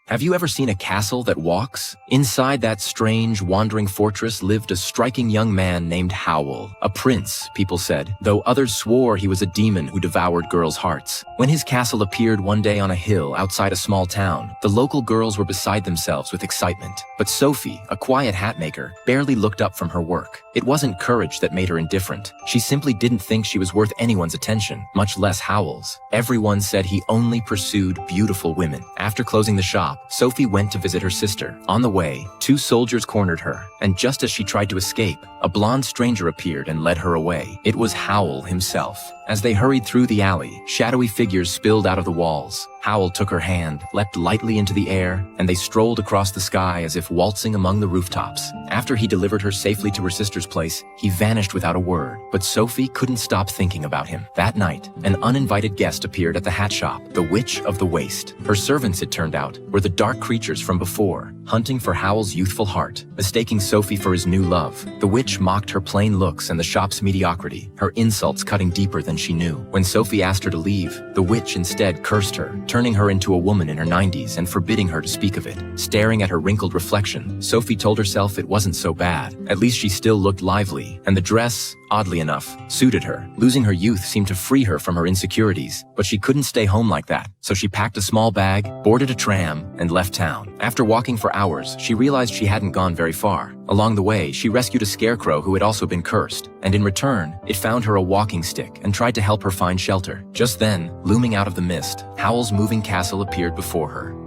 Have you ever seen a castle that walks? Inside that strange, wandering fortress lived a striking young man named Howl. A prince, people said, though others swore he was a demon who devoured girls' hearts. When his castle appeared one day on a hill outside a small town, the local girls were beside themselves with excitement. But Sophie, a quiet hatmaker, barely looked up from her work. It wasn't courage that made her indifferent. She simply didn't think she was worth anyone's attention, much less Howl's. Everyone said he only pursued beautiful women. After closing the shop, Sophie went to visit her sister. On the way, two soldiers cornered her, and just as she tried to escape, a blonde stranger appeared and led her away. It was Howl himself. As they hurried through the alley, shadowy figures spilled out of the walls. Howl took her hand, leapt lightly into the air, and they strolled across the sky as if waltzing among the rooftops. After he delivered her safely to her sister's place, he vanished without a word. But Sophie couldn't stop thinking about him. That night, an uninvited guest appeared at the hat shop, the Witch of the Waste. Her servants, it turned out, were the dark creatures from before, hunting for Howl's youthful heart. Mistaking Sophie for his new love, the witch mocked her plain looks and the shop's mediocrity, her insults cutting deeper than she knew. When Sophie asked her to leave, the witch instead cursed her, turning her into a woman in her 90s and forbidding her to speak of it. Staring at her wrinkled reflection, Sophie told herself it wasn't so bad. At least she still looked lively, and the dress, oddly enough, suited her. Losing her youth seemed to free her from her insecurities, but she couldn't stay home like that, so she packed a small bag, boarded a tram, and left town. After walking for hours, she realized she hadn't gone very far. Along the way, she rescued a scarecrow who had also been cursed, and in return, it found her a walking stick and tried to help her find shelter. Just then, looming out of the mist, Howl's moving castle appeared before her.